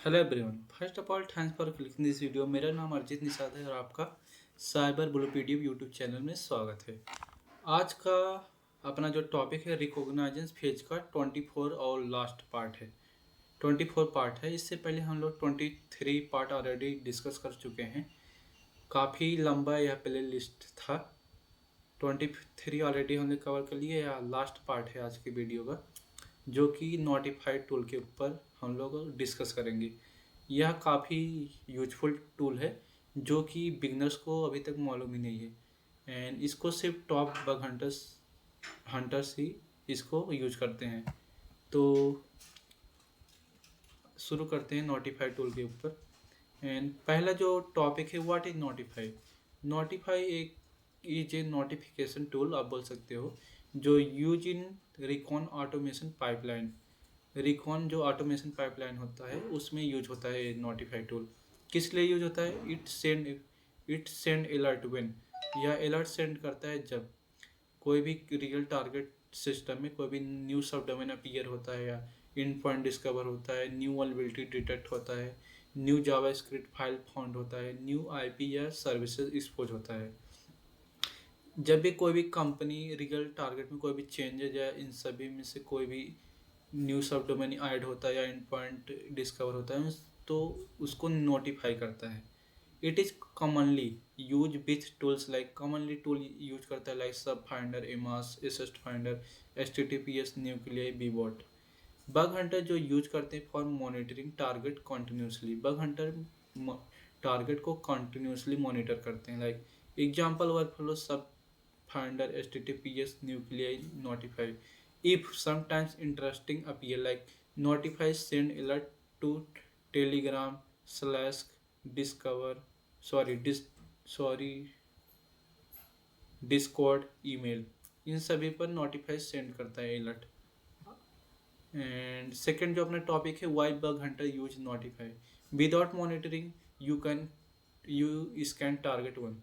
Hello everyone, first of all thanks for clicking this video. मेरा नाम अर्जित निषाद है और आपका साइबर ब्लूपीडियम यूट्यूब चैनल में स्वागत है। आज का अपना जो टॉपिक है रिकॉग्नाइजेंस फेज का 24 और लास्ट पार्ट है। 24 पार्ट है। इससे पहले हम लोग 23 पार्ट ऑलरेडी डिस्कस कर चुके हैं। काफ़ी लंबा यह प्ले लिस्ट था। 23 ऑलरेडी हमने कवर कर लिए। या लास्ट पार्ट है आज की वीडियो का, जो कि नोटिफाइड टूल के ऊपर हम लोग डिस्कस करेंगे। यह काफ़ी यूजफुल टूल है जो कि बिगनर्स को अभी तक मालूम ही नहीं है, एंड इसको सिर्फ टॉप बग हंटर्स ही इसको यूज करते हैं। तो शुरू करते हैं नोटिफाई टूल के ऊपर। एंड पहला जो टॉपिक है, व्हाट इज नोटिफाई। नोटिफाई एक इज ए नोटिफिकेशन टूल आप बोल सकते हो, जो use in recon automation pipeline. Recon जो ऑटोमेशन पाइपलाइन होता है उसमें यूज होता है नोटिफाई टूल। किस लिए यूज होता है? इट सेंड अलर्ट व्हेन, यह अलर्ट सेंड करता है जब कोई भी रियल टारगेट सिस्टम में कोई भी न्यू सब डोमेन अपीयर होता है, या इन पॉइंट डिस्कवर होता है, न्यू वल्नरेबिलिटी डिटेक्ट होता है, न्यू जावास्क्रिप्ट फाइल फाउंड होता है, न्यू आईपी या सर्विसेज एक्सपोज होता है। जब भी कोई भी कंपनी रियल टारगेट में कोई भी चेंजेज या इन सभी में से कोई भी न्यू सब डोमेन ऐड होता है या इन पॉइंट डिस्कवर होता है, तो उसको नोटिफाई करता है। It is commonly use with tools like, commonly tool use करता है like subfinder, Amass, assetfinder, HTTPS, nuclear, bbot. Bug hunter जो यूज करते हैं for monitoring target continuously. Bug hunter target को कॉन्टिन्यूसली मॉनिटर करते हैं। Like example workflow, sub finder, HTTPS, nuclei, notify. If sometimes interesting appear like notify, send alert to Telegram, Slack, Discover, sorry, sorry, Discord, email, इन सभी पर notify send करता है alert. And second जो अपना topic है, why bug hunter use Notify. Without monitoring you scan target one.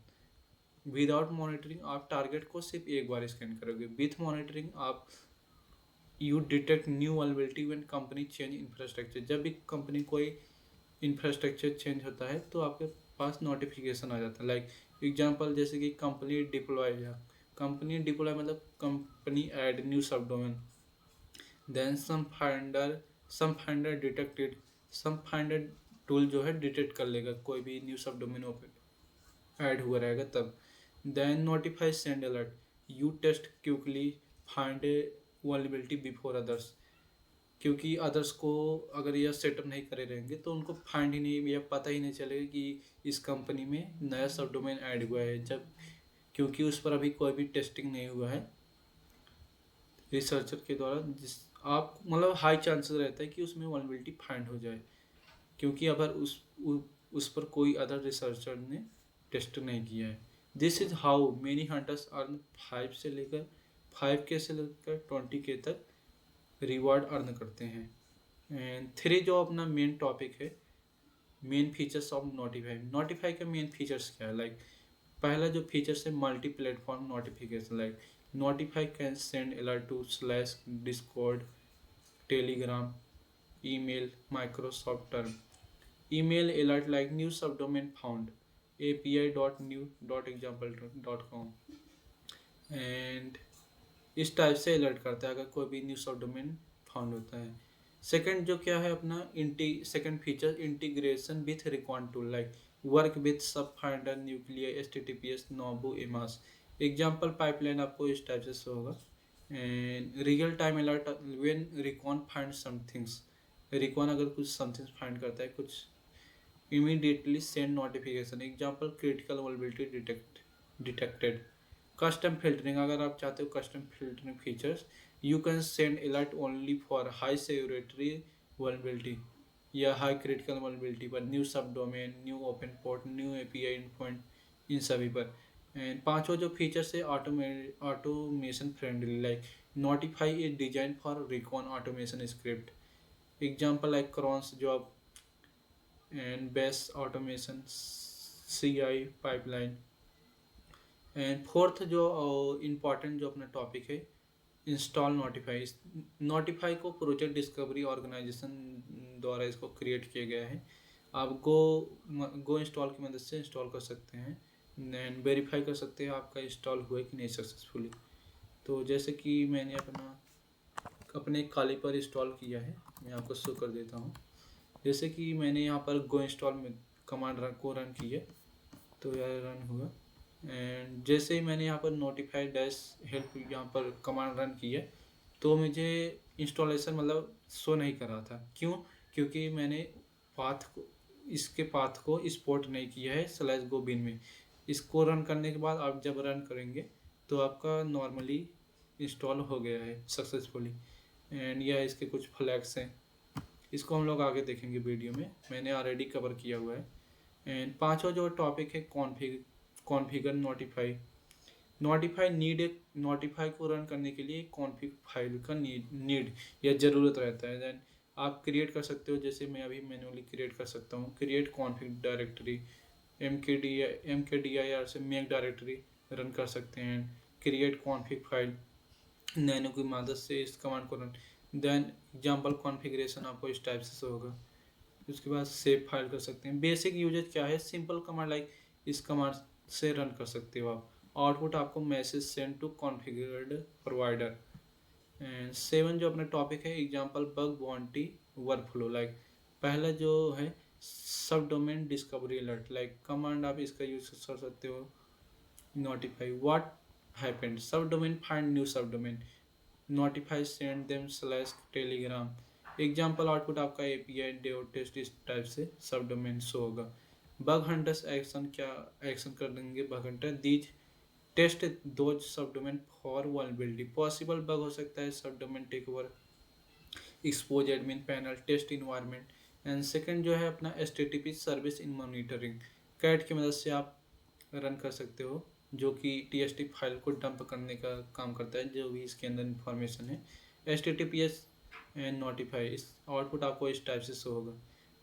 Without monitoring आप target को सिर्फ एक बार स्कैन करोगे। विथ मॉनिटरिंग आप you detect new vulnerability when company change infrastructure. जब भी कंपनी कोई इंफ्रास्ट्रक्चर चेंज होता है तो आपके पास नोटिफिकेशन आ जाता है। लाइक एग्जांपल जैसे कि कंपनी डिप्लॉय मतलब कंपनी ऐड न्यू सब domain, then some finder detected. सम फाइंडर टूल जो है डिटेक्ट कर लेगा कोई भी न्यू सब डोमेन ऐड हुआ रहेगा तब। Then Notify send alert, you test quickly find a vulnerability before others. क्योंकि अदर्स को अगर यह सेटअप नहीं करे रहेंगे तो उनको फाइंड ही नहीं या पता ही नहीं चलेगा कि इस कंपनी में नया सब डोमेन ऐड हुआ है, जब क्योंकि उस पर अभी कोई भी टेस्टिंग नहीं हुआ है रिसर्चर के द्वारा। जिस आप मतलब हाई चांसेस रहता है कि उसमें वल्नरेबिलिटी फाइंड हो जाए, क्योंकि अगर उस पर कोई अदर रिसर्चर ने टेस्ट नहीं किया है। This is how many hunters earn 5 के से लेकर 20 के तक रिवार्ड अर्न करते हैं। एंड थ्री जो अपना मेन टॉपिक है, main features of Notify. Notify का मेन फीचर्स क्या है? लाइक पहला जो फीचर्स है, multi platform notification. Like Notify can send alert to Slack, Discord, Telegram, email, Microsoft टर्म। Email alert like new subdomain found, api.new.example.com। And इस type से alert करता है अगर कोई भी न्यू सब डोमेन फाउंड होता है। सेकंड जो क्या है अपना second feature, integration with recon tool. Like work with subfinder, nuclear, HTTPS, Naabu, Amass. Example pipeline आपको इस टाइप से शो होगा। And real time alert when recon find somethings. Recon अगर कुछ समथिंग्स फाइंड करता है कुछ, immediately send notification। Example critical vulnerability detected. Custom filtering, अगर आप चाहते हो custom filtering features, you can send alert only for high security vulnerability या हाई क्रिटिकल वल्नरेबिलिटी पर, new subdomain, new open port, new API endpoint, इन सभी पर। And पांचवा जो फीचर्स है, automation friendly. Like notify is design for recon automation script. Example like crons job and base automation, CI pipeline. And fourth जो important जो अपना topic है, इंस्टॉल नोटिफाई। नोटिफाई को प्रोजेक्ट डिस्कवरी ऑर्गेनाइजेशन द्वारा इसको क्रिएट किया गया है। आप गो इंस्टॉल की मदद से इंस्टॉल कर सकते हैं, देन वेरीफाई कर सकते हैं आपका इंस्टॉल हुआ कि नहीं सक्सेसफुली। तो जैसे कि मैंने अपने खाली पर इंस्टॉल किया है, मैं आपको शो कर देता हूँ। जैसे कि मैंने यहाँ पर गो इंस्टॉल में कमांड को रन किया, तो यह रन हुआ। एंड जैसे ही मैंने यहाँ पर नोटिफाई डैश हेल्प यहाँ पर कमांड रन किया, तो मुझे इंस्टॉलेशन मतलब शो नहीं कर रहा था। क्यों? क्योंकि मैंने इसके पाथ को एक्सपोर्ट नहीं किया है स्लैश गो बिन में। इसको रन करने के बाद आप जब रन करेंगे तो आपका नॉर्मली इंस्टॉल हो गया है सक्सेसफुली। एंड यह इसके कुछ फ्लैग्स हैं, इसको हम लोग आगे देखेंगे वीडियो में, मैंने ऑलरेडी कवर किया हुआ है। एंड पांचवा जो टॉपिक है कॉन्फ़िगर नोटिफाई। नोटिफाई को रन करने के लिए कॉन्फ़िग फाइल का नीड या ज़रूरत रहता है। देन आप क्रिएट कर सकते हो, जैसे मैं अभी मैन्युअली क्रिएट कर सकता हूँ। क्रिएट कॉन्फ़िग डायरेक्टरी MKDIR से मेक डायरेक्टरी रन कर सकते हैं। क्रिएट कॉन्फ़िग फाइल नैनो की मदद से इस कमांड को रन। देन एग्जाम्पल कॉन्फ़िगरेशन आपको इस टाइप से होगा। उसके बाद सेव फाइल कर सकते हैं। बेसिक यूजेज क्या है, सिंपल कमांड लाइक इस कमांड से रन कर सकते हो आप। आउटपुट आपको message send to configured provider. And 7 जो अपना टॉपिक है example bug bounty workflow. Like पहला जो है subdomain discovery alert. Like command आप इसका यूज कर सकते हो। Notify what happened subdomain find new subdomain. Notify send them slash Telegram. Example output आपका API डॉट टेस्ट इस टाइप से सब डोमेन शो होगा। बग हंटर्स एक्शन क्या एक्शन कर देंगे bug hunter these test those subdomain for vulnerability. Possible bug हो सकता है subdomain takeover expose admin panel test environment. And second जो है अपना HTTP service in monitoring. Cat की मदद से आप रन कर सकते हो, जो कि TXT फाइल को डंप करने का काम करता है, जो भी इसके अंदर इंफॉर्मेशन है। HTTPS एंड नोटिफाई इस आउटपुट आपको इस टाइप से शो होगा।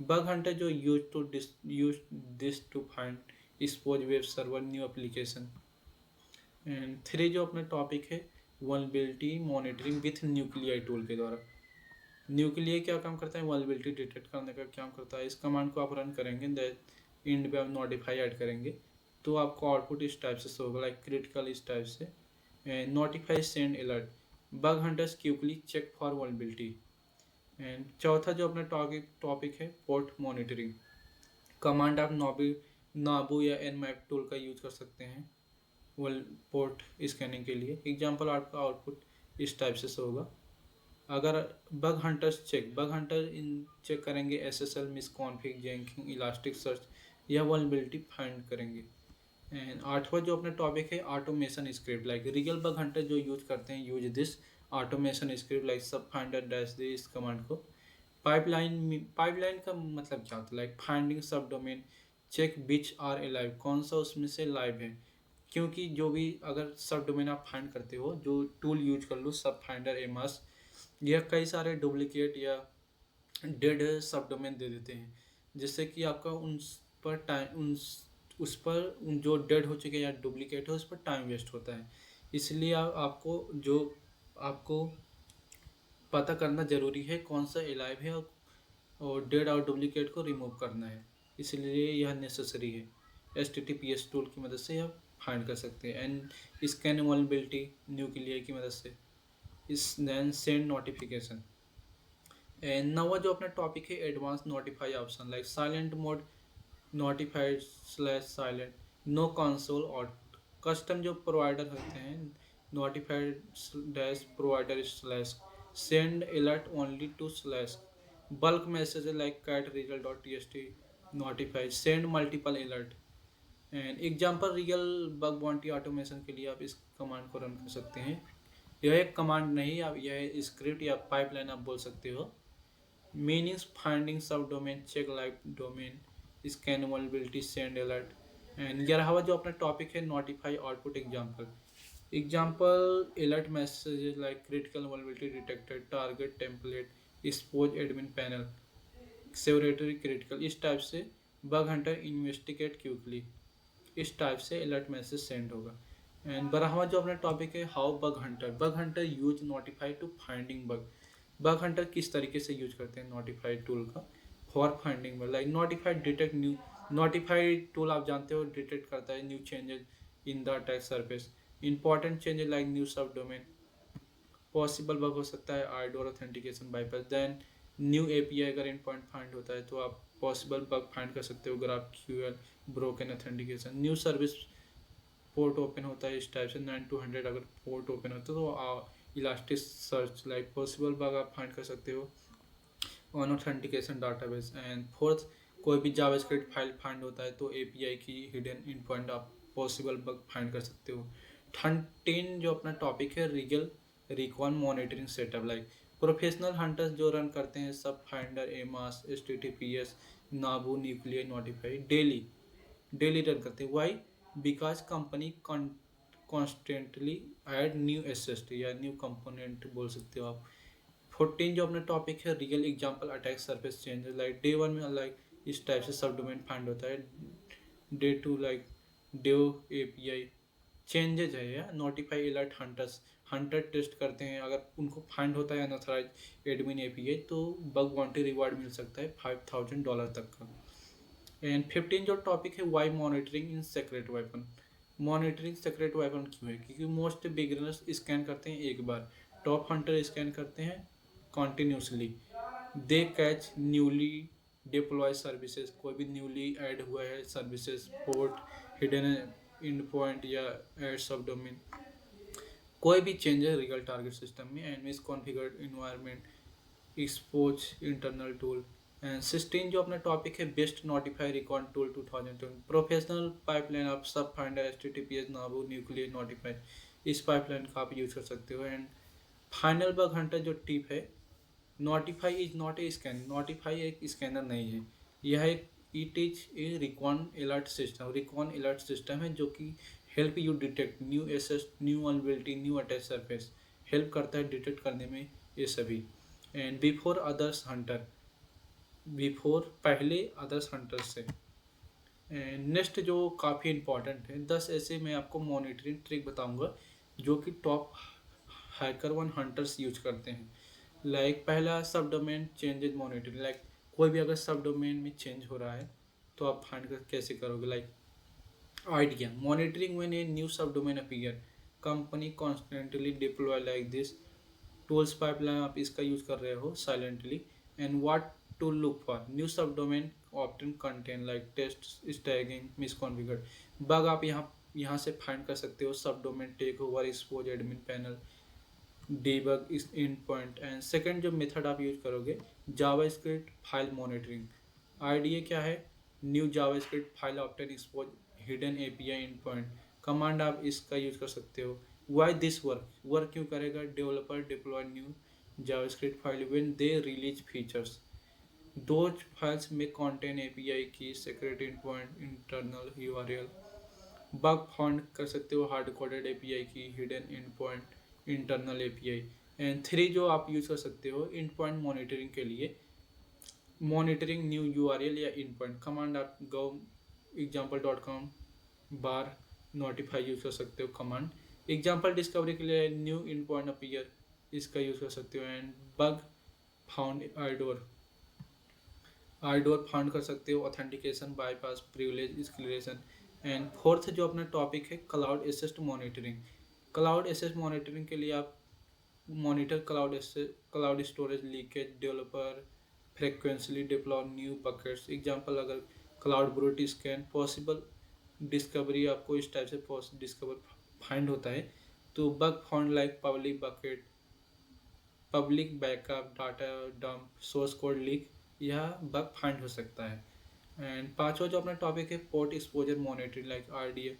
बग हंटर जो use this to find expose web server new application. And 3 जो अपना टॉपिक है vulnerability monitoring with nuclear tool के द्वारा। न्यूक्लियर क्या काम करता है, वल्नरेबिलिटी डिटेक्ट करने का काम करता है। इस कमांड को आप रन करेंगे, दैट इंड पे आप नोटिफाई ऐड करेंगे तो आपको आउटपुट इस टाइप से शो होगा, लाइक क्रिटिकल इस टाइप से। Notify send alert bug hunters quickly check for vulnerability. And चौथा जो अपना टॉपिक है पोर्ट मॉनिटरिंग। कमांड आप नाबू या nmap टूल का यूज कर सकते हैं पोर्ट स्कैनिंग के लिए। एग्जाम्पल आपका आउटपुट इस टाइप से होगा। अगर बग हंटर इन चेक करेंगे SSL misconfig Jenkins elastic search या वल्नरेबिलिटी फाइंड करेंगे। एंड 8वां जो अपना टॉपिक है automation script. Like real bug hunter जो यूज करते हैं use this automation script like subfinder dash d इस कमांड को। पाइपलाइन का मतलब क्या होता है, like finding subdomain check which are alive, कौन सा उसमें से लाइव है। क्योंकि जो भी अगर सब डोमेन आप फाइंड करते हो, जो टूल यूज कर लो सब फाइंडर एमएस, यह कई सारे डुप्लीकेट या डेड सब डोमेन दे देते हैं, जिससे कि आपका उस पर जो डेड हो चुके या डुप्लीकेट हो उस पर टाइम वेस्ट होता है। इसलिए आपको पता करना ज़रूरी है कौन सा एलाइव है और डेड और डुप्लीकेट को रिमूव करना है, इसलिए यह नेसेसरी है। HTTPS टूल की मदद से आप फाइंड कर सकते हैं। एंड स्कैन वल्नरेबिलिटी न्यूक्लियर की मदद से इस देन सेंड नोटिफिकेशन। एंड नवा जो अपना टॉपिक है advance notify option. Like silent mode notified slash silent no console output. Custom जो प्रोवाइडर होते हैं notified dash provider slash send alert only to slash bulk message like cat result dot TXT notified send multiple alert. And example real bug bounty automation के लिए आप इस command को run कर सकते हैं। यह एक कमांड नहीं, आप यह स्क्रिप्ट या पाइपलाइन आप बोल सकते हो। Meanings finding subdomain check live domain scan vulnerability send alert. And 11वां जो अपना टॉपिक है notify output example alert messages like critical vulnerability detected target template expose admin panel severity critical. इस टाइप से बग हंटर इन्वेस्टिगेट क्विकली, इस type से alert message send होगा। And 12वां जो अपना टॉपिक है, how bug hunter use notify to finding bug. Bug hunter किस तरीके से यूज करते हैं नोटिफाई टूल का for finding bug. Like notify detect new, notify tool आप जानते हो डिटेक्ट करता है new changes in the attack surface, important changes like new subdomain. Possible bug हो सकता है IDOR authentication bypass. Then new API अगर इन पॉइंट फाइंड होता है तो आप पॉसिबल बग फाइंड कर सकते हो graph QL broken authentication. New service port open होता है इस टाइप से 9 to 100 अगर पोर्ट ओपन होता है तो elastic search like possible bug आप फाइंड कर सकते हो on authentication database. And fourth, कोई भी जावास्क्रिप्ट फाइल फाइंड होता है तो एपीआई की हिडन इन पॉइंट आप पॉसिबल बग फाइंड कर सकते हो। 13 जो अपना टॉपिक है रीगल recon monitoring setup. Like professional hunters जो रन करते हैं subfinder Amass HTTPS Naabu nuclear notify daily daily run करते हैं। Why? Because company constantly add new asset या न्यू कंपोनेंट बोल सकते हो आप। 14 जो अपना टॉपिक है real example attack surface change. Like day 1 में लाइक इस टाइप से सब डोमेन फाइंड होता है। Day 2 like dev API changes है या notify alert hunters, hunter test करते हैं अगर उनको फाइंड होता है अनऑथराइज एडमिन एपीआई तो बग वांटेड रिवार्ड मिल सकता है $5000 तक का। एंड 15 जो टॉपिक है why monitoring in secret weapon. Monitoring secret weapon क्यों है? क्योंकि मोस्ट बिगिनर्स स्कैन करते हैं एक बार, टॉप हंटर स्कैन करते हैं कॉन्टिन्यूसली। दे कैच न्यूली डिप्लॉय सर्विसेज, कोई भी न्यूली ऐड हुआ है services port hidden in point या एड सब डोमेन, कोई भी चेंज है रियल टारगेट सिस्टम में and miss configured environment expose internal tool. And 16 जो अपना टॉपिक है best notify record tool 2020 professional pipeline आप सब finder HTTPS Naabu nuclear notify, इस पाइपलाइन का आप यूज कर सकते हो। एंड फाइनल बग हंटर जो टिप है, notify is not a scan, notify एक स्कैनर नहीं है, यह एक it is a recon alert system, recon alert system है जो कि हेल्प यू डिटेक्ट न्यू एसेस new inability new attack surface, help करता है डिटेक्ट करने में ये सभी। And before others hunter, before पहले अदर्स हंटर से। एंड नेक्स्ट जो काफ़ी इंपॉर्टेंट है 10 ऐसे मैं आपको मॉनिटरिंग ट्रिक बताऊंगा जो कि टॉप हैकर 1 हंटर्स यूज करते हैं। लाइक पहला सब डोमेन चेंजेस मॉनिटरिंग। लाइक कोई भी अगर सब डोमेन में चेंज हो रहा है तो आप फाइंड कर कैसे करोगे। Like idea monitoring when a new subdomain appear, company constantly deploy like this tools pipeline आप इसका यूज कर रहे हो silently. And what to look for new subdomain often content like test staging misconfigured bug आप यहाँ से find कर सकते हो subdomain takeover expose admin panel debug इस इन पॉइंट। एंड सेकेंड जो मेथड आप यूज करोगे जावास्क्रिप्ट फाइल मॉनिटरिंग। आइडिया क्या है? New JavaScript file often expose hidden API endpoint command आप इसका यूज कर सकते हो। वाई दिस वर्क, वर्क क्यों करेगा? Developer deploy new JavaScript file when they release features, those files में contain API key secret endpoint internal URL. Bug found कर सकते हो हार्ड कोडेड एपीआई की hidden endpoint internal API. And 3 जो आप use कर सकते हो इन पॉइंट मॉनिटरिंग के लिए, मॉनिटरिंग न्यू यूआरएल या इन पॉइंट कमांड आप गो example.com बार नोटिफाई यूज कर सकते हो कमांड। एग्जाम्पल डिस्कवरी के लिए न्यू इन पॉइंट अपीयर इसका यूज कर सकते हो। And bug found IDOR, IDOR found कर सकते हो authentication bypass privilege escalation. And fourth जो अपना टॉपिक है cloud asset monitoring. Cloud asset monitoring के लिए आप monitor cloud storage leakage developer frequently deploy new buckets. Example अगर cloud brute scan possible discovery आपको इस टाइप से डिस्कवर फाइंड होता है तो bug found like public bucket public backup data dump source code leak, यह बग फाइंड हो सकता है। एंड पांचवा जो अपना टॉपिक है port exposure monitoring like RDA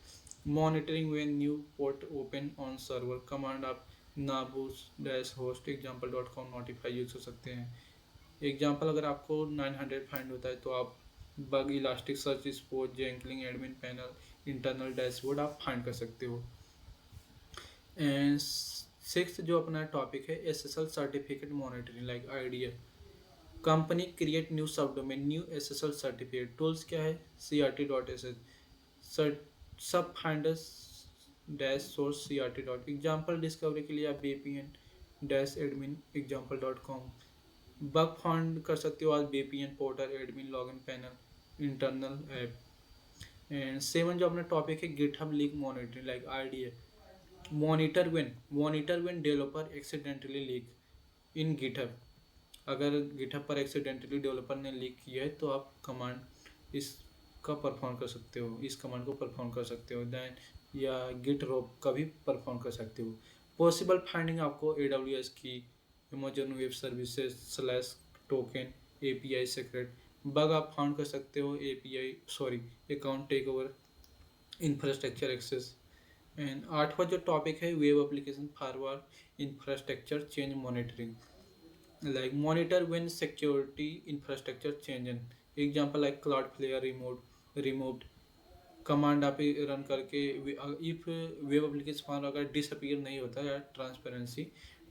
monitoring when new port open on server command आप Naabu's dash host example.com notify use कर सकते हैं। एग्जाम्पल अगर आपको 900 फाइंड होता है तो आप bug Elasticsearch expose Jenkins admin panel internal dashboard आप फाइंड कर सकते हो। एंड सिक्स्थ जो अपना टॉपिक है SSL certificate monitoring like idea company create new subdomain new SSL certificate tools क्या है CRT.sh subfinders dash source CRT dot example discovery के लिए आप VPN dash admin example .com bug found कर सकते हो आज VPN portal admin login panel internal app. And 7 जो अपना टॉपिक है GitHub leak monitoring like IDA monitor when developer accidentally leak in GitHub. अगर गिटहब पर एक्सीडेंटली डेवलपर ने लीक किया है तो आप कमांड इसका परफॉर्म कर सकते हो, इस कमांड को परफॉर्म कर सकते हो। दैन या गिट रोप का भी परफॉर्म कर सकते हो। पॉसिबल फाइंडिंग आपको AWS की Amazon web services slash token API secret bug आप फाउंड कर सकते हो account take over infrastructure access. And 8वां जो टॉपिक है web application forward infrastructure change monitoring like monitor when security infrastructure changes example like Cloudflare removed command आप run करके if web application अगर डिसअपीयर नहीं होता है transparency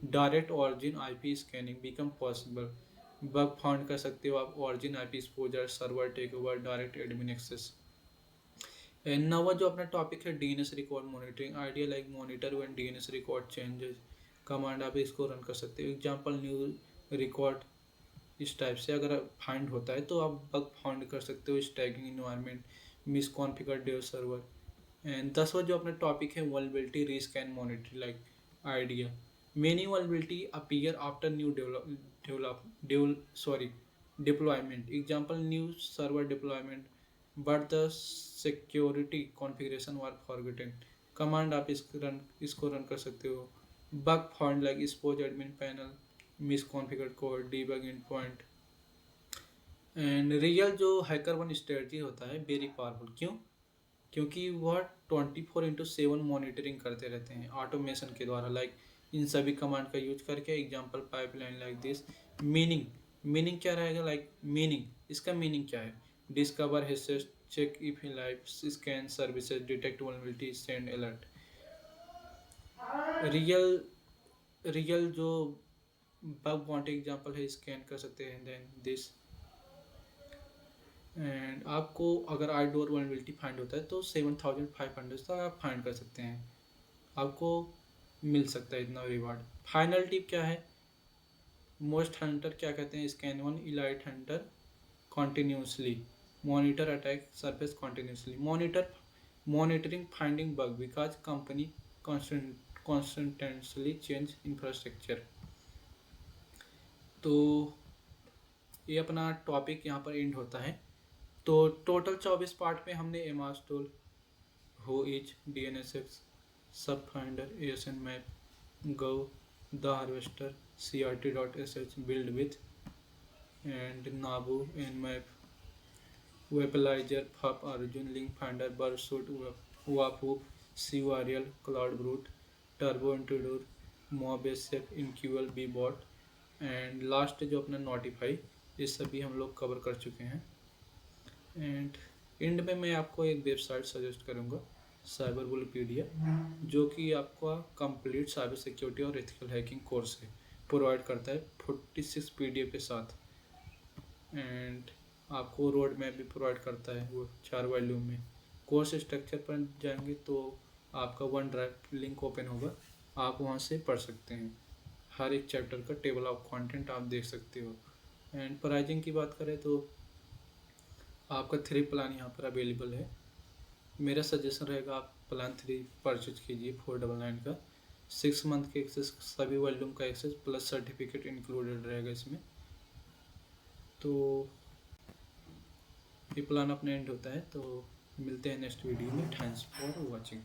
direct origin IP scanning become possible bug found कर सकते हो आप origin IP exposure server take over direct admin access. And नवा जो अपना टॉपिक है DNS record monitoring idea like monitor when DNS record changes command आप इसको रन कर सकते हो एग्जांपल न्यू रिकॉर्ड। इस टाइप से अगर फाइंड होता है तो आप बग फाइंड कर सकते हो staging environment misconfigure dev server. And 10वां जो अपना टॉपिक है vulnerability risk and monitoring like idea many vulnerability appear after new deployment example new server deployment but the security configuration were forgotten command आप इसको run कर सकते हो। Bug find like expose admin panel misconfigured code debug endpoint. And real जो hacker one strategy होता है very powerful क्यों, क्योंकि वह 24/7 मॉनिटरिंग करते रहते हैं ऑटोमेशन के द्वारा लाइक इन सभी कमांड का यूज करके example pipeline like this. Meaning क्या रहेगा लाइक इसका मीनिंग क्या है discover hashes check if live scan services detect vulnerability send alert. Real जो बग वांट एग्जांपल है स्कैन कर सकते हैं देन दिस। एंड आपको अगर आउटडोर वल्नरेबिलिटी फाइंड होता है तो 7500 तक आप फाइंड कर सकते हैं, आपको मिल सकता है इतना रिवार्ड। फाइनल टिप क्या है मोस्ट हंटर क्या कहते हैं scan one elite Hunter continuously monitor attack surface continuously monitoring finding bug because company constantly change infrastructure. तो ये अपना टॉपिक यहाँ पर एंड होता है। तो टोटल 24 पार्ट में हमने एमास टूल हो is DNSX subfinder ASN map गव the harvester CRT.sh build with and naabu N map वेबलाइजर फप अर्जुन लिंक फाइंडर बर्सूट वापूप सीवारियल क्लाउड ब्रूट टर्बो इंट्रोडूर मोबेसेफ इनक्यूएल बी बॉट एंड लास्ट जो अपना नोटिफाई ये सभी हम लोग कवर कर चुके हैं। एंड एंड में मैं आपको एक वेबसाइट सजेस्ट करूँगा साइबर बुलपीडिया जो कि आपका कंप्लीट साइबर सिक्योरिटी और एथिकल हैकिंग कोर्स है प्रोवाइड करता है 46 PDF के साथ। एंड आपको रोड मैप भी प्रोवाइड करता है वो 4 वॉल्यूम में। कोर्स स्ट्रक्चर पर जाएंगे तो आपका वन ड्राइव लिंक ओपन होगा, आप वहाँ से पढ़ सकते हैं, हर एक चैप्टर का टेबल ऑफ कंटेंट आप देख सकते हो। एंड प्राइजिंग की बात करें तो आपका 3 प्लान यहाँ पर अवेलेबल है। मेरा सजेशन रहेगा आप प्लान 3 परचेज कीजिए 499 का 6 मंथ के एक्सेस सभी वॉल्यूम का एक्सेस प्लस सर्टिफिकेट इंक्लूडेड रहेगा इसमें। तो ये प्लान अपने एंड होता है, तो मिलते हैं नेक्स्ट वीडियो में। Thanks for watching.